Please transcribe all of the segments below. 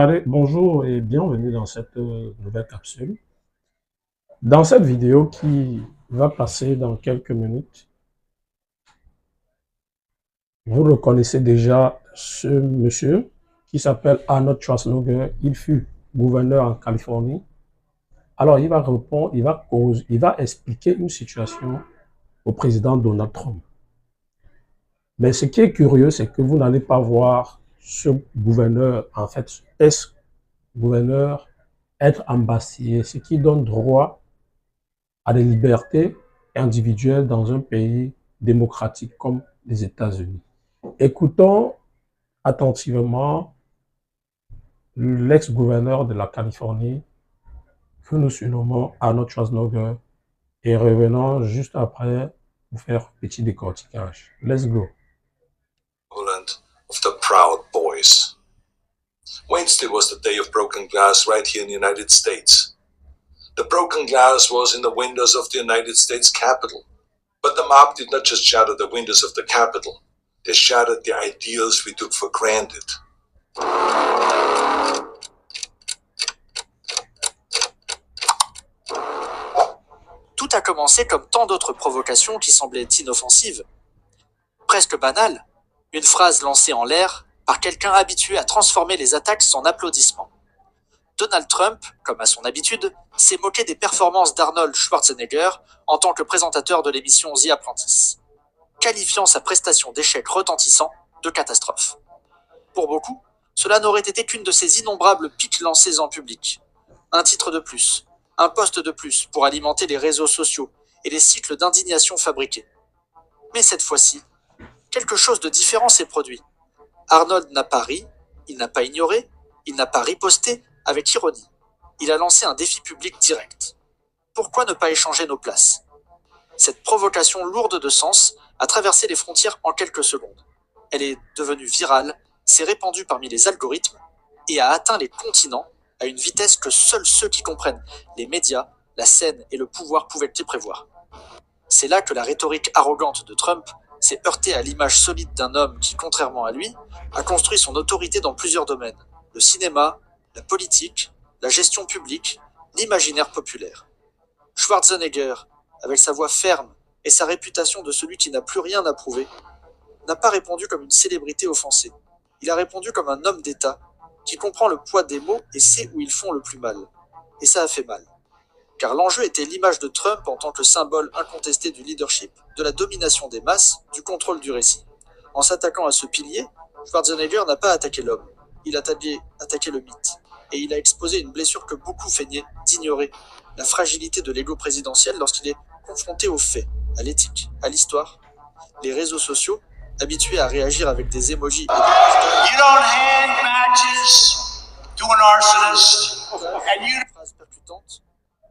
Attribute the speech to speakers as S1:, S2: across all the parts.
S1: Allez, bonjour et bienvenue dans cette nouvelle capsule. Dans cette vidéo qui va passer dans quelques minutes, vous reconnaissez déjà ce monsieur qui s'appelle Arnold Schwarzenegger. Il fut gouverneur en Californie. Alors, il va répondre, il va expliquer une situation au président Donald Trump. Mais ce qui est curieux, c'est que vous n'allez pas voir ce gouverneur, en fait, ex-gouverneur, être embassier, ce qui donne droit à des libertés individuelles dans un pays démocratique comme les États-Unis. Écoutons attentivement l'ex-gouverneur de la Californie, que nous surnommons Arnold Schwarzenegger, et revenons juste après pour faire un petit décortiquage. Let's go.
S2: Of the Proud Boys. Wednesday was the day of broken glass right here in the United States. The broken glass was in the windows of the United States Capitol. But the mob did not just shatter the windows of the Capitol. They shattered the ideals we took for granted.
S3: Tout a commencé comme tant d'autres provocations qui semblaient inoffensives. Presque banales, une phrase lancée en l'air par quelqu'un habitué à transformer les attaques en applaudissements. Donald Trump, comme à son habitude, s'est moqué des performances d'Arnold Schwarzenegger en tant que présentateur de l'émission The Apprentice, qualifiant sa prestation d'échec retentissant de catastrophe. Pour beaucoup, cela n'aurait été qu'une de ces innombrables piques lancées en public. Un titre de plus, un poste de plus pour alimenter les réseaux sociaux et les cycles d'indignation fabriqués. Mais cette fois-ci, quelque chose de différent s'est produit. Arnold n'a pas ri, il n'a pas ignoré, il n'a pas riposté avec ironie. Il a lancé un défi public direct. Pourquoi ne pas échanger nos places? Cette provocation lourde de sens a traversé les frontières en quelques secondes. Elle est devenue virale, s'est répandue parmi les algorithmes et a atteint les continents à une vitesse que seuls ceux qui comprennent les médias, la scène et le pouvoir pouvaient-ils prévoir. C'est là que la rhétorique arrogante de Trump s'est heurtée à l'image solide d'un homme qui, contrairement à lui, a construit son autorité dans plusieurs domaines: le cinéma, la politique, la gestion publique, l'imaginaire populaire. Schwarzenegger, avec sa voix ferme et sa réputation de celui qui n'a plus rien à prouver, n'a pas répondu comme une célébrité offensée. Il a répondu comme un homme d'État qui comprend le poids des mots et sait où ils font le plus mal. Et ça a fait mal. Car l'enjeu était l'image de Trump en tant que symbole incontesté du leadership, de la domination des masses, du contrôle du récit. En s'attaquant à ce pilier, Schwarzenegger n'a pas attaqué l'homme, il a attaqué le mythe. Et il a exposé une blessure que beaucoup feignaient d'ignorer, la fragilité de l'ego présidentiel lorsqu'il est confronté aux faits, à l'éthique, à l'histoire. Les réseaux sociaux, habitués à réagir avec des emojis et des
S4: You don't hand matches to an arsonist, and you
S3: phrases percutantes,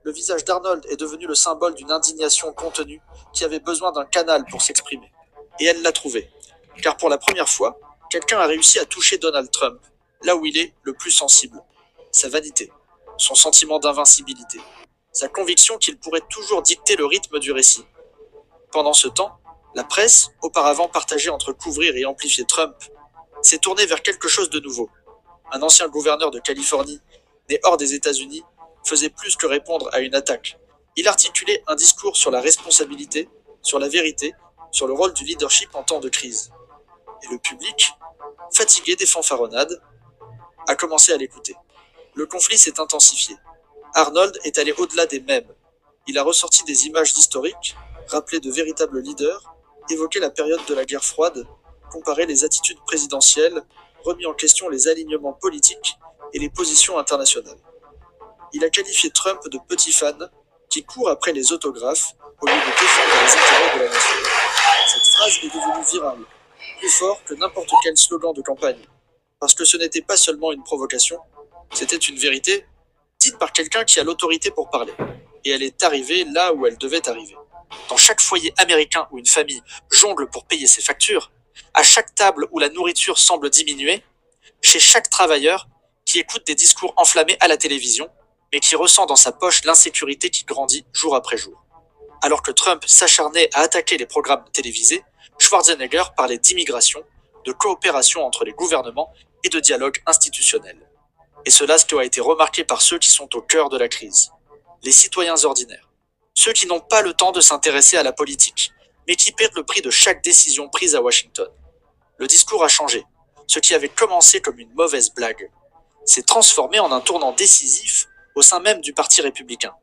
S3: le visage d'Arnold est devenu le symbole d'une indignation contenue qui avait besoin d'un canal pour s'exprimer. Et elle l'a trouvé. Car pour la première fois, quelqu'un a réussi à toucher Donald Trump, là où il est le plus sensible. Sa vanité, son sentiment d'invincibilité, sa conviction qu'il pourrait toujours dicter le rythme du récit. Pendant ce temps, la presse, auparavant partagée entre couvrir et amplifier Trump, s'est tournée vers quelque chose de nouveau. Un ancien gouverneur de Californie, né hors des États-Unis, faisait plus que répondre à une attaque. Il articulait un discours sur la responsabilité, sur la vérité, sur le rôle du leadership en temps de crise. Et le public, fatigué des fanfaronnades, a commencé à l'écouter. Le conflit s'est intensifié. Arnold est allé au-delà des mèmes. Il a ressorti des images historiques, rappelé de véritables leaders, évoqué la période de la guerre froide, comparé les attitudes présidentielles, remis en question les alignements politiques et les positions internationales. Il a qualifié Trump de petit fan qui court après les autographes au lieu de défendre les intérêts de la nation. Cette phrase est devenue virale, plus fort que n'importe quel slogan de campagne, parce que ce n'était pas seulement une provocation, c'était une vérité dite par quelqu'un qui a l'autorité pour parler. Et elle est arrivée là où elle devait arriver. Dans chaque foyer américain où une famille jongle pour payer ses factures, à chaque table où la nourriture semble diminuer, chez chaque travailleur qui écoute des discours enflammés à la télévision, mais qui ressent dans sa poche l'insécurité qui grandit jour après jour. Alors que Trump s'acharnait à attaquer les programmes télévisés, Schwarzenegger parlait d'immigration, de coopération entre les gouvernements et de dialogue institutionnel. Et cela a été remarqué par ceux qui sont au cœur de la crise. Les citoyens ordinaires. Ceux qui n'ont pas le temps de s'intéresser à la politique, mais qui paient le prix de chaque décision prise à Washington. Le discours a changé. Ce qui avait commencé comme une mauvaise blague s'est transformé en un tournant décisif au sein même du Parti républicain.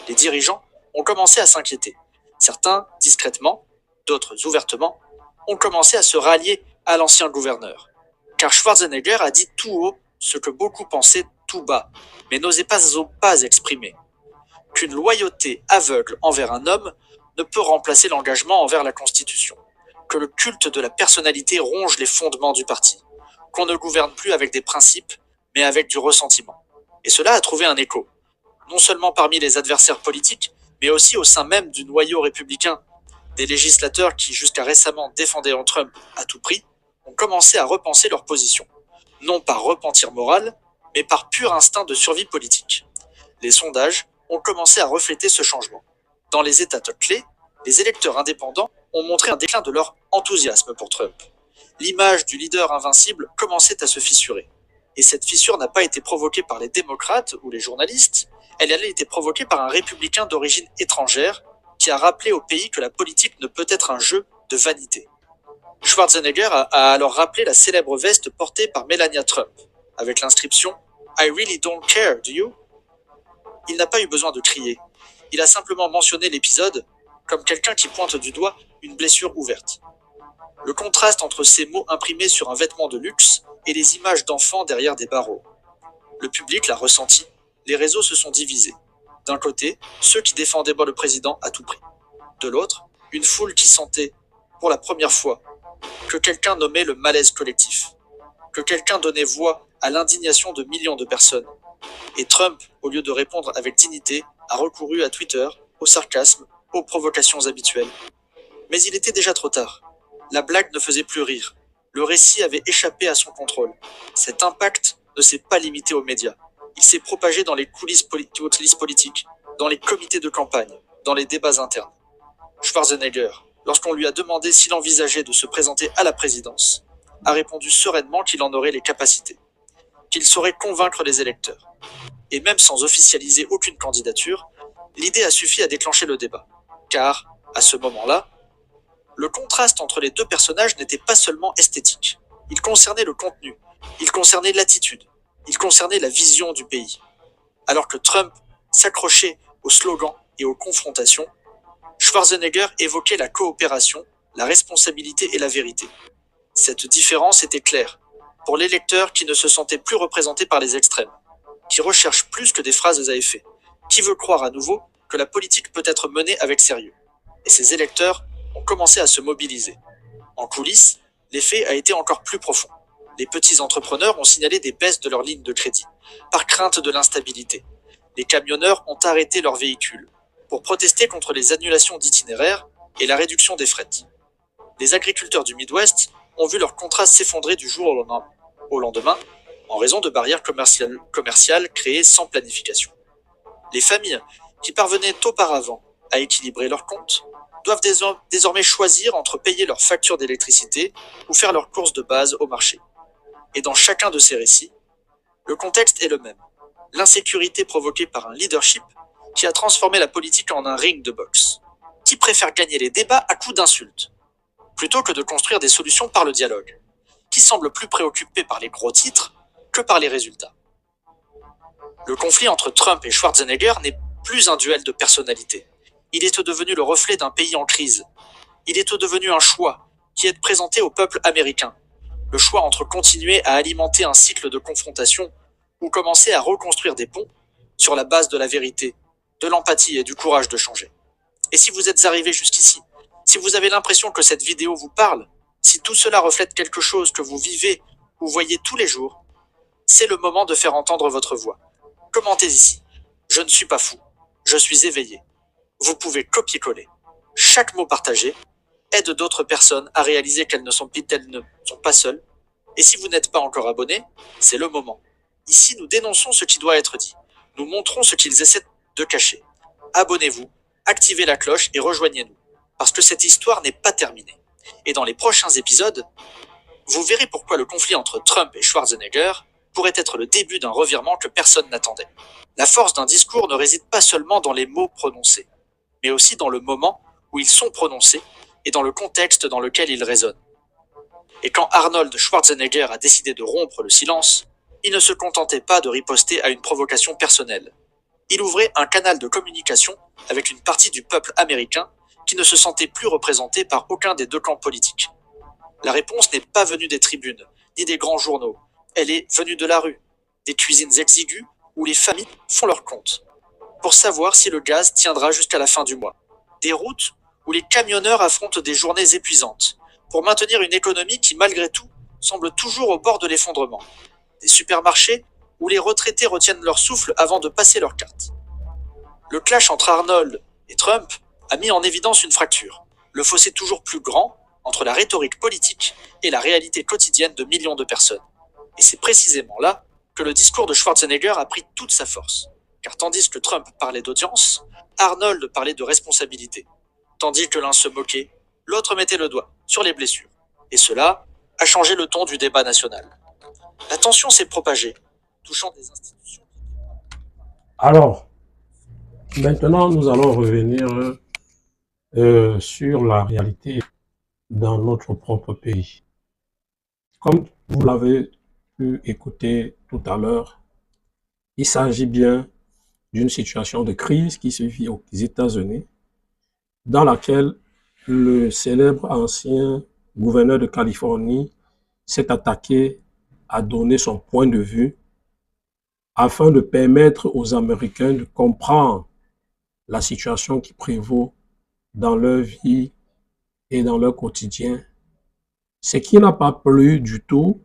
S3: Les dirigeants ont commencé à s'inquiéter. Certains, discrètement, d'autres ouvertement, ont commencé à se rallier à l'ancien gouverneur. Car Schwarzenegger a dit tout haut ce que beaucoup pensaient tout bas, mais n'osaient pas exprimer. Qu'une loyauté aveugle envers un homme ne peut remplacer l'engagement envers la Constitution. Que le culte de la personnalité ronge les fondements du parti. Qu'on ne gouverne plus avec des principes, mais avec du ressentiment. Et cela a trouvé un écho, non seulement parmi les adversaires politiques, mais aussi au sein même du noyau républicain. Des législateurs qui, jusqu'à récemment, défendaient Trump à tout prix, ont commencé à repenser leur position. Non par repentir moral, mais par pur instinct de survie politique. Les sondages ont commencé à refléter ce changement. Dans les États clés, les électeurs indépendants ont montré un déclin de leur enthousiasme pour Trump. L'image du leader invincible commençait à se fissurer. Et cette fissure n'a pas été provoquée par les démocrates ou les journalistes, elle a été provoquée par un républicain d'origine étrangère qui a rappelé au pays que la politique ne peut être un jeu de vanité. Schwarzenegger a alors rappelé la célèbre veste portée par Melania Trump, avec l'inscription « I really don't care, do you ?» Il n'a pas eu besoin de crier. Il a simplement mentionné l'épisode comme quelqu'un qui pointe du doigt une blessure ouverte. Le contraste entre ces mots imprimés sur un vêtement de luxe et les images d'enfants derrière des barreaux. Le public l'a ressenti, les réseaux se sont divisés. D'un côté, ceux qui défendaient le président à tout prix. De l'autre, une foule qui sentait, pour la première fois, que quelqu'un nommait le malaise collectif, que quelqu'un donnait voix à l'indignation de millions de personnes. Et Trump, au lieu de répondre avec dignité, a recouru à Twitter, au sarcasme, aux provocations habituelles. Mais il était déjà trop tard. La blague ne faisait plus rire. Le récit avait échappé à son contrôle. Cet impact ne s'est pas limité aux médias. Il s'est propagé dans les coulisses politiques, dans les comités de campagne, dans les débats internes. Schwarzenegger, lorsqu'on lui a demandé s'il envisageait de se présenter à la présidence, a répondu sereinement qu'il en aurait les capacités, qu'il saurait convaincre les électeurs. Et même sans officialiser aucune candidature, l'idée a suffi à déclencher le débat. Car, à ce moment-là, le contraste entre les deux personnages n'était pas seulement esthétique. Il concernait le contenu, il concernait l'attitude, il concernait la vision du pays. Alors que Trump s'accrochait aux slogans et aux confrontations, Schwarzenegger évoquait la coopération, la responsabilité et la vérité. Cette différence était claire pour l'électeur qui ne se sentait plus représenté par les extrêmes, qui recherche plus que des phrases à effet, qui veut croire à nouveau que la politique peut être menée avec sérieux. Et ces électeurs ont commencé à se mobiliser. En coulisses, l'effet a été encore plus profond. Les petits entrepreneurs ont signalé des baisses de leurs lignes de crédit, par crainte de l'instabilité. Les camionneurs ont arrêté leurs véhicules, pour protester contre les annulations d'itinéraires et la réduction des frettes. Les agriculteurs du Midwest ont vu leurs contrats s'effondrer du jour au lendemain, en raison de barrières commerciales créées sans planification. Les familles qui parvenaient auparavant à équilibrer leurs comptes doivent désormais choisir entre payer leurs factures d'électricité ou faire leurs courses de base au marché. Et dans chacun de ces récits, le contexte est le même. L'insécurité provoquée par un leadership qui a transformé la politique en un ring de boxe. Qui préfère gagner les débats à coups d'insultes, plutôt que de construire des solutions par le dialogue. Qui semble plus préoccupé par les gros titres que par les résultats. Le conflit entre Trump et Schwarzenegger n'est plus un duel de personnalités. Il est devenu le reflet d'un pays en crise. Il est devenu un choix qui est présenté au peuple américain. Le choix entre continuer à alimenter un cycle de confrontation ou commencer à reconstruire des ponts sur la base de la vérité, de l'empathie et du courage de changer. Et si vous êtes arrivé jusqu'ici, si vous avez l'impression que cette vidéo vous parle, si tout cela reflète quelque chose que vous vivez ou voyez tous les jours, c'est le moment de faire entendre votre voix. Commentez ici. Je ne suis pas fou. Je suis éveillé. Vous pouvez copier-coller. Chaque mot partagé aide d'autres personnes à réaliser qu'elles ne sont pas seules. Et si vous n'êtes pas encore abonné, c'est le moment. Ici, nous dénonçons ce qui doit être dit. Nous montrons ce qu'ils essaient de cacher. Abonnez-vous, activez la cloche et rejoignez-nous. Parce que cette histoire n'est pas terminée. Et dans les prochains épisodes, vous verrez pourquoi le conflit entre Trump et Schwarzenegger pourrait être le début d'un revirement que personne n'attendait. La force d'un discours ne réside pas seulement dans les mots prononcés, mais aussi dans le moment où ils sont prononcés et dans le contexte dans lequel ils résonnent. Et quand Arnold Schwarzenegger a décidé de rompre le silence, il ne se contentait pas de riposter à une provocation personnelle. Il ouvrait un canal de communication avec une partie du peuple américain qui ne se sentait plus représentée par aucun des deux camps politiques. La réponse n'est pas venue des tribunes, ni des grands journaux. Elle est venue de la rue, des cuisines exiguës où les familles font leur compte, pour savoir si le gaz tiendra jusqu'à la fin du mois. Des routes où les camionneurs affrontent des journées épuisantes, pour maintenir une économie qui, malgré tout, semble toujours au bord de l'effondrement. Des supermarchés où les retraités retiennent leur souffle avant de passer leur carte. Le clash entre Arnold et Trump a mis en évidence une fracture, le fossé toujours plus grand entre la rhétorique politique et la réalité quotidienne de millions de personnes. Et c'est précisément là que le discours de Schwarzenegger a pris toute sa force. Car tandis que Trump parlait d'audience, Arnold parlait de responsabilité. Tandis que l'un se moquait, l'autre mettait le doigt sur les blessures. Et cela a changé le ton du débat national. La tension s'est propagée, touchant des institutions.
S1: Alors, maintenant, nous allons revenir sur la réalité dans notre propre pays. Comme vous l'avez pu écouter tout à l'heure, il s'agit bien d'une situation de crise qui se vit aux États-Unis, dans laquelle le célèbre ancien gouverneur de Californie s'est attaqué à donner son point de vue afin de permettre aux Américains de comprendre la situation qui prévaut dans leur vie et dans leur quotidien, ce qui n'a pas plu du tout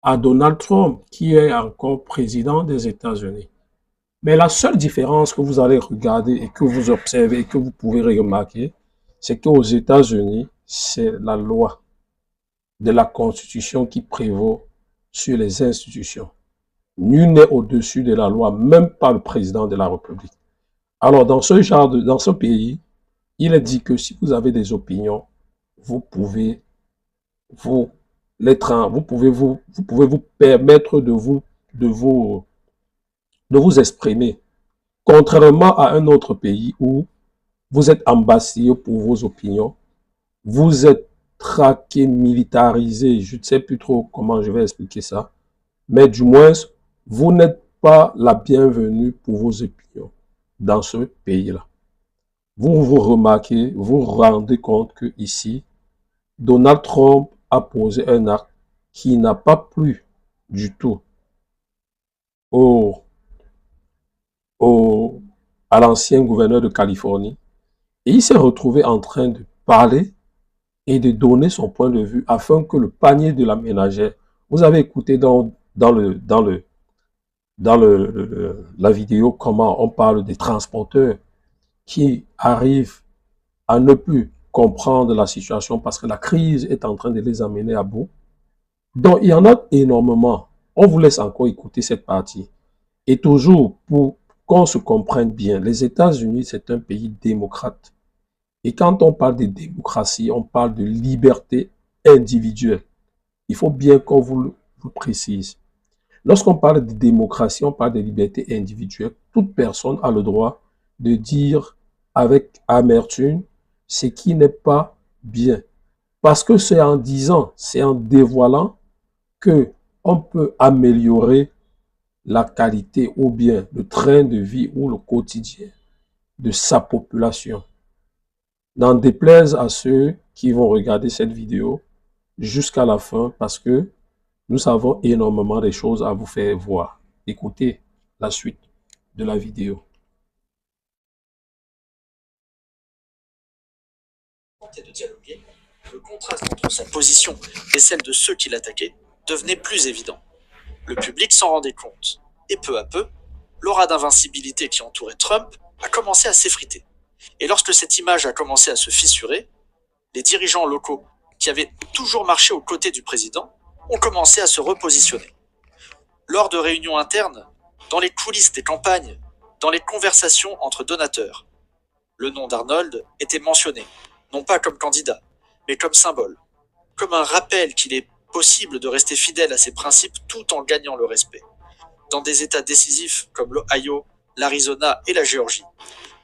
S1: à Donald Trump, qui est encore président des États-Unis. Mais la seule différence que vous allez regarder et que vous observez et que vous pouvez remarquer, c'est qu'aux États-Unis, c'est la loi de la Constitution qui prévaut sur les institutions. Nul n'est au-dessus de la loi, même pas le président de la République. Alors, dans ce pays, il est dit que si vous avez des opinions, vous pouvez vous permettre de vous exprimer. Contrairement à un autre pays où vous êtes embastillé pour vos opinions, vous êtes traqué, militarisé, je ne sais plus trop comment je vais expliquer ça, mais du moins, vous n'êtes pas la bienvenue pour vos opinions dans ce pays-là. Vous vous remarquez, vous vous rendez compte que ici, Donald Trump a posé un acte qui n'a pas plu du tout à l'ancien gouverneur de Californie. Et il s'est retrouvé en train de parler et de donner son point de vue afin que le panier de la ménagère, vous avez écouté dans la vidéo comment on parle des transporteurs qui arrivent à ne plus comprendre la situation parce que la crise est en train de les amener à bout. Donc, il y en a énormément. On vous laisse encore écouter cette partie. Et toujours, pour qu'on se comprenne bien, les États-Unis, c'est un pays démocrate. Et quand on parle de démocratie, on parle de liberté individuelle. Il faut bien qu'on vous précise. Lorsqu'on parle de démocratie, on parle de liberté individuelle. Toute personne a le droit de dire avec amertume ce qui n'est pas bien. Parce que c'est en disant, c'est en dévoilant que on peut améliorer la qualité ou bien le train de vie ou le quotidien de sa population. N'en déplaise à ceux qui vont regarder cette vidéo jusqu'à la fin parce que nous avons énormément de choses à vous faire voir. Écoutez la suite de la vidéo.
S3: Et de dialoguer, le contraste entre sa position et celle de ceux qui l'attaquaient devenait plus évident. Le public s'en rendait compte, et peu à peu, l'aura d'invincibilité qui entourait Trump a commencé à s'effriter. Et lorsque cette image a commencé à se fissurer, les dirigeants locaux, qui avaient toujours marché aux côtés du président, ont commencé à se repositionner. Lors de réunions internes, dans les coulisses des campagnes, dans les conversations entre donateurs, le nom d'Arnold était mentionné, non pas comme candidat, mais comme symbole, comme un rappel qu'il est possible de rester fidèle à ses principes tout en gagnant le respect. Dans des États décisifs comme l'Ohio, l'Arizona et la Géorgie,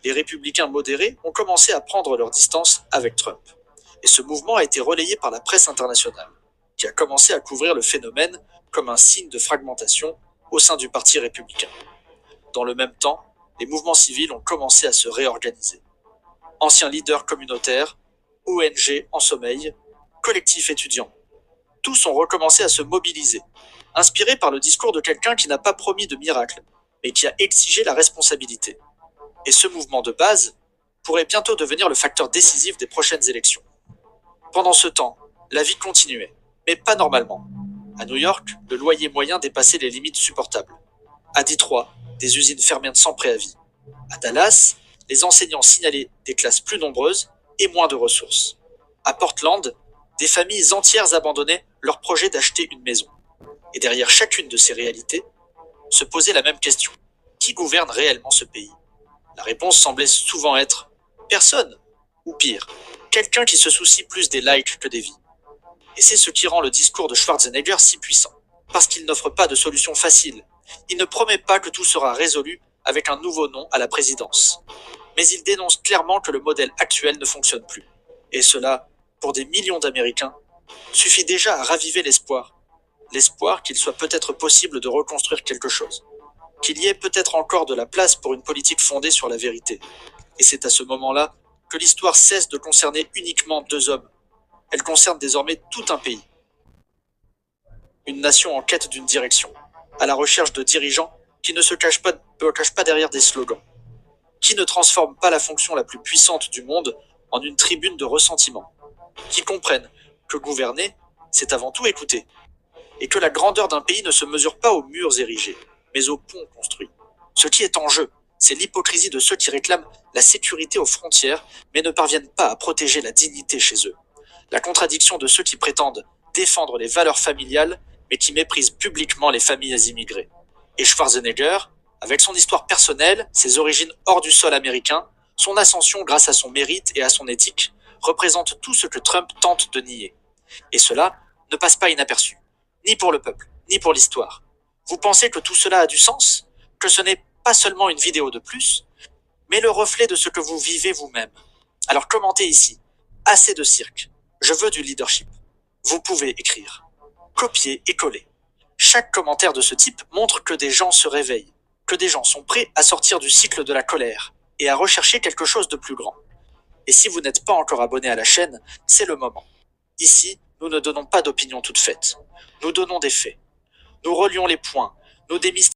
S3: les républicains modérés ont commencé à prendre leur distance avec Trump. Et ce mouvement a été relayé par la presse internationale, qui a commencé à couvrir le phénomène comme un signe de fragmentation au sein du Parti républicain. Dans le même temps, les mouvements civils ont commencé à se réorganiser. Anciens leaders communautaires, ONG en sommeil, collectifs étudiants, tous ont recommencé à se mobiliser, inspirés par le discours de quelqu'un qui n'a pas promis de miracle, mais qui a exigé la responsabilité. Et ce mouvement de base pourrait bientôt devenir le facteur décisif des prochaines élections. Pendant ce temps, la vie continuait, mais pas normalement. À New York, le loyer moyen dépassait les limites supportables. À Détroit, des usines fermaient sans préavis. À Dallas, les enseignants signalaient des classes plus nombreuses et moins de ressources. À Portland, des familles entières abandonnaient leur projet d'acheter une maison. Et derrière chacune de ces réalités, se posait la même question. Qui gouverne réellement ce pays? La réponse semblait souvent être personne, ou pire, quelqu'un qui se soucie plus des likes que des vies. Et c'est ce qui rend le discours de Schwarzenegger si puissant, parce qu'il n'offre pas de solution facile. Il ne promet pas que tout sera résolu avec un nouveau nom à la présidence. Mais il dénonce clairement que le modèle actuel ne fonctionne plus. Et cela, pour des millions d'Américains, suffit déjà à raviver l'espoir. L'espoir qu'il soit peut-être possible de reconstruire quelque chose. Qu'il y ait peut-être encore de la place pour une politique fondée sur la vérité. Et c'est à ce moment-là que l'histoire cesse de concerner uniquement deux hommes. Elle concerne désormais tout un pays. Une nation en quête d'une direction, à la recherche de dirigeants qui ne se cachent pas derrière des slogans, qui ne transforment pas la fonction la plus puissante du monde en une tribune de ressentiment, qui comprennent que gouverner, c'est avant tout écouter, et que la grandeur d'un pays ne se mesure pas aux murs érigés, mais aux ponts construits. Ce qui est en jeu, c'est l'hypocrisie de ceux qui réclament la sécurité aux frontières, mais ne parviennent pas à protéger la dignité chez eux. La contradiction de ceux qui prétendent défendre les valeurs familiales, mais qui méprisent publiquement les familles immigrées. Et Schwarzenegger, avec son histoire personnelle, ses origines hors du sol américain, son ascension grâce à son mérite et à son éthique, représente tout ce que Trump tente de nier. Et cela ne passe pas inaperçu, ni pour le peuple, ni pour l'histoire. Vous pensez que tout cela a du sens? Que ce n'est pas seulement une vidéo de plus, mais le reflet de ce que vous vivez vous-même. Alors commentez ici. Assez de cirque. Je veux du leadership. Vous pouvez écrire. Copier et coller. Chaque commentaire de ce type montre que des gens se réveillent, que des gens sont prêts à sortir du cycle de la colère et à rechercher quelque chose de plus grand. Et si vous n'êtes pas encore abonné à la chaîne, c'est le moment. Ici, nous ne donnons pas d'opinion toute faite. Nous donnons des faits. Nous relions les points. Nous démystifions